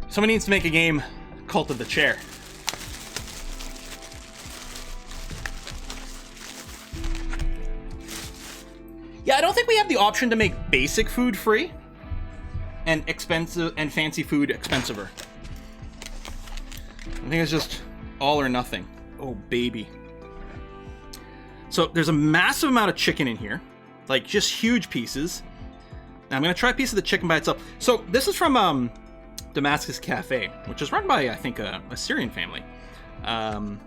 Somebody needs to make a game, Cult of the Chair. Yeah, I don't think we have the option to make basic food free and expensive and fancy food expensiver. I think it's just all or nothing. Oh, baby. So there's a massive amount of chicken in here, like just huge pieces. Now I'm gonna try a piece of the chicken by itself. So this is from Damascus Cafe, which is run by, I think, a Syrian family. Does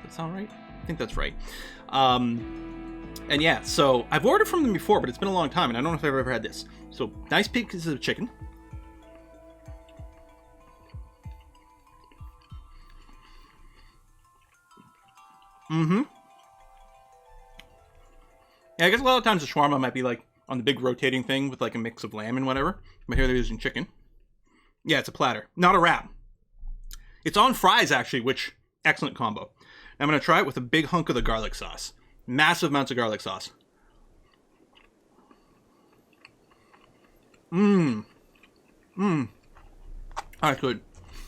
that sound right? I think that's right. And yeah, so I've ordered from them before, but it's been a long time, and I don't know if I've ever had this. So nice pieces of chicken. Mm-hmm. Yeah, I guess a lot of times the shawarma might be like on the big rotating thing with like a mix of lamb and whatever. But here they're using chicken. Yeah, it's a platter, not a wrap. It's on fries, actually, which, excellent combo. I'm going to try it with a big hunk of the garlic sauce. Massive amounts of garlic sauce. Mmm. Mmm. Alright, good.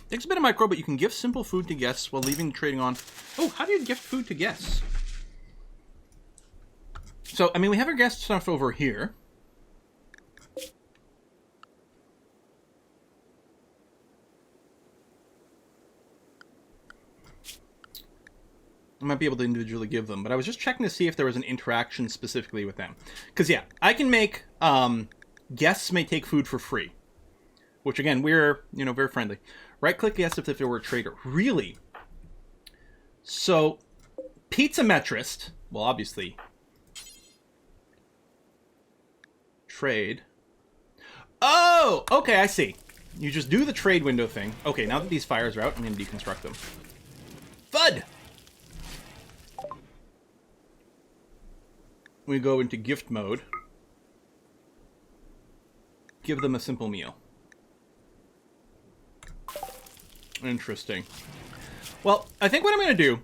Takes a bit of micro, but you can gift simple food to guests while leaving the trading on. Oh, how do you gift food to guests? So, I mean, we have our guest stuff over here. I might be able to individually give them, but I was just checking to see if there was an interaction specifically with them. Because, yeah, I can make, guests may take food for free. Which, again, we're, you know, very friendly. Right-click guest if there were a trader. Really? So, pizza metrist, well, obviously, trade. Oh, okay, I see. You just do the trade window thing. Okay, now that these fires are out, I'm going to deconstruct them. FUD! We go into gift mode. Give them a simple meal. Interesting. Well, I think what I'm going to do...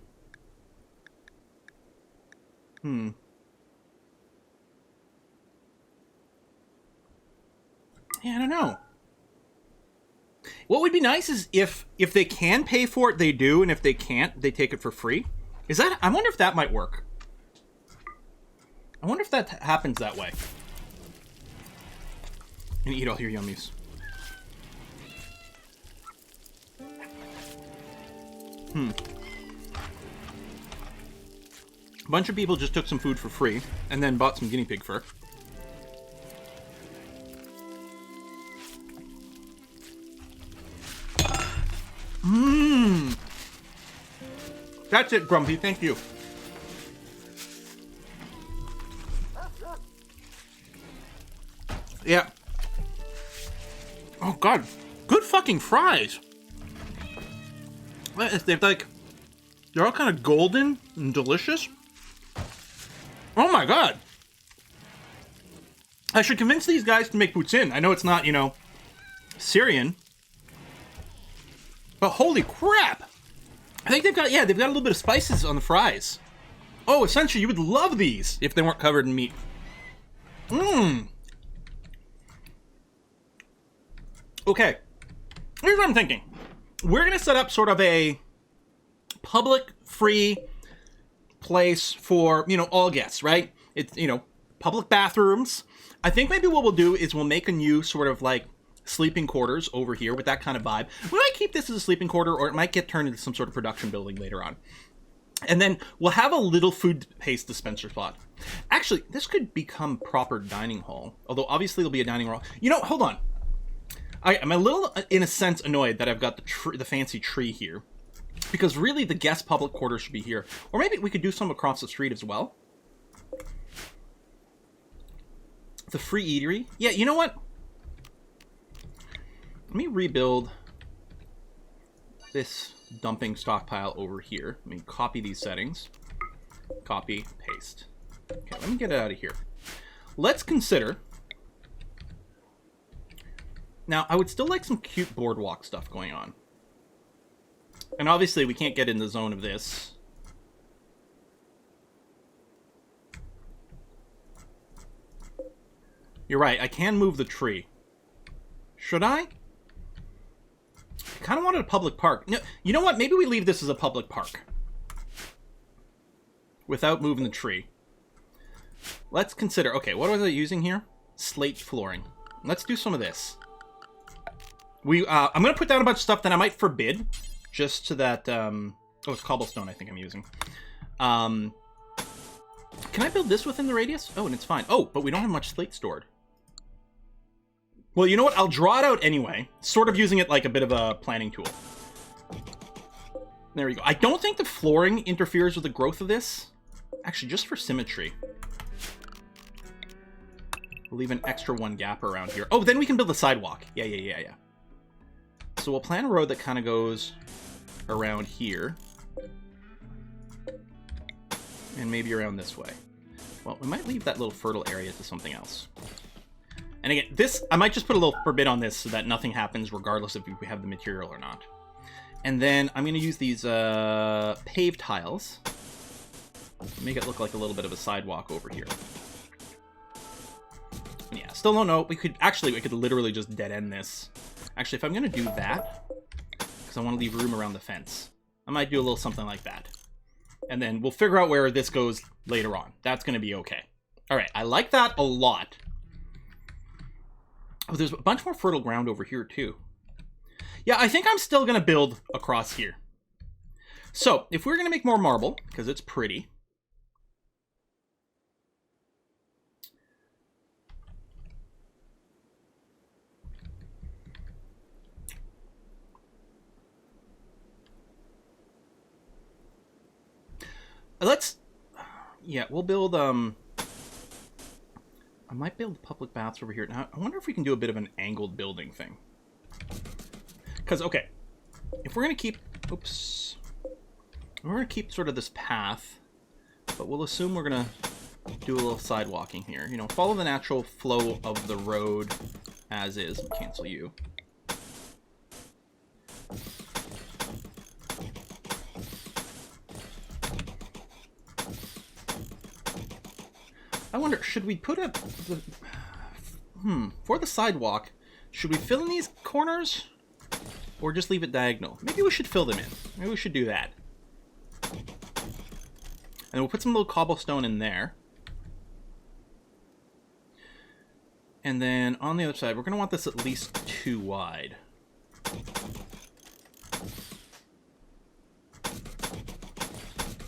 Yeah, I don't know. What would be nice is if they can pay for it, they do, and if they can't, they take it for free. Is that... I wonder if that might work. I wonder if that happens that way. I'm gonna eat all your yummies. A bunch of people just took some food for free and then bought some guinea pig fur. That's it, Grumpy. Thank you. Yeah. Oh, God. Good fucking fries. They're like... They're all kind of golden and delicious. Oh, my God. I should convince these guys to make poutine. I know it's not, you know, Syrian. But holy crap. I think they've got, yeah, they've got a little bit of spices on the fries. Oh, Essentia, you would love these if they weren't covered in meat. Okay, here's what I'm thinking. We're going to set up sort of a public, free place for, you know, all guests, right? It's, you know, public bathrooms. I think maybe what we'll do is we'll make a new sort of like sleeping quarters over here with that kind of vibe. We might keep this as a sleeping quarter, or it might get turned into some sort of production building later on. And then we'll have a little food paste dispenser spot. Actually, this could become proper dining hall. Although obviously there'll be a dining hall. You know, hold on. I'm a little, in a sense, annoyed that I've got the fancy tree here. Because really the guest public quarters should be here. Or maybe we could do some across the street as well. The free eatery. Yeah, you know what? Let me rebuild this dumping stockpile over here. Let me copy these settings. Copy, paste. Okay, let me get it out of here. Let's consider... Now, I would still like some cute boardwalk stuff going on. And obviously, we can't get in the zone of this. You're right, I can move the tree. Should I? I kind of wanted a public park. No, you know what? Maybe we leave this as a public park. Without moving the tree. Let's consider... Okay, what was I using here? Slate flooring. Let's do some of this. I'm going to put down a bunch of stuff that I might forbid. Just so that... oh, it's cobblestone I think I'm using. Can I build this within the radius? Oh, and it's fine. Oh, but we don't have much slate stored. Well, you know what? I'll draw it out anyway. Sort of using it like a bit of a planning tool. There we go. I don't think the flooring interferes with the growth of this. Actually, just for symmetry. We'll leave an extra one gap around here. Oh, then we can build a sidewalk. Yeah. So we'll plan a road that kind of goes around here. And maybe around this way. Well, we might leave that little fertile area to something else. And again, this, I might just put a little forbid on this so that nothing happens regardless if we have the material or not. And then I'm going to use these paved tiles. Make it look like a little bit of a sidewalk over here. Yeah, still don't know. We could literally just dead end this. Actually, if I'm going to do that, because I want to leave room around the fence, I might do a little something like that. And then we'll figure out where this goes later on. That's going to be okay. All right, I like that a lot. Oh, there's a bunch more fertile ground over here, too. Yeah, I think I'm still going to build across here. So, if we're going to make more marble, because it's pretty... Yeah, we'll build, I might build public baths over here. Now, I wonder if we can do a bit of an angled building thing. Because, okay, if we're going to keep... Oops. We're going to keep sort of this path, but we'll assume we're going to do a little sidewalking here. You know, follow the natural flow of the road as is. Cancel you. I wonder, should we put for the sidewalk, should we fill in these corners? Or just leave it diagonal? Maybe we should fill them in. Maybe we should do that. And we'll put some little cobblestone in there. And then on the other side, we're going to want this at least 2 wide.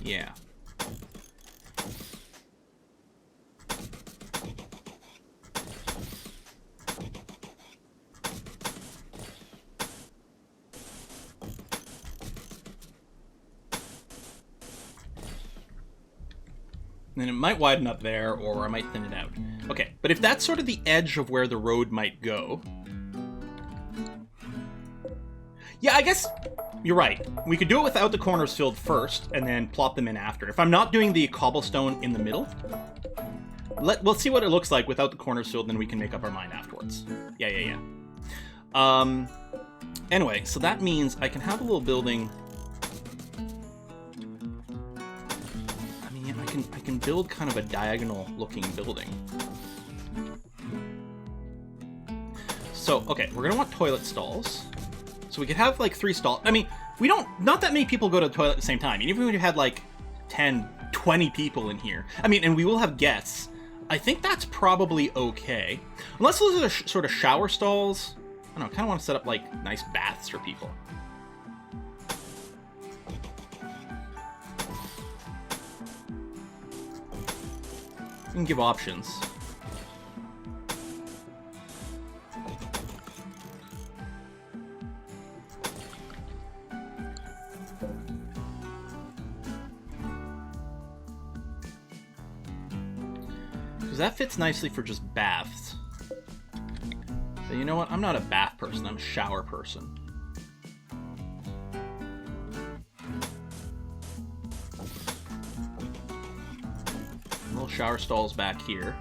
Yeah. And it might widen up there, or I might thin it out. Okay, but if that's sort of the edge of where the road might go... Yeah, I guess you're right. We could do it without the corners filled first, and then plop them in after. If I'm not doing the cobblestone in the middle, we'll see what it looks like without the corners filled, then we can make up our mind afterwards. Yeah. Anyway, so that means I can have a little building... I can build kind of a diagonal looking building. So, okay, we're gonna want toilet stalls. So we could have like 3 stalls. I mean, not that many people go to the toilet at the same time. Even if we had like 10, 20 people in here. I mean, and we will have guests, I think that's probably okay. Unless those are sort of shower stalls. I don't know, I kind of want to set up, like, nice baths for people. You can give options. That fits nicely for just baths. So you know what? I'm not a bath person, I'm a shower person. Little shower stalls back here.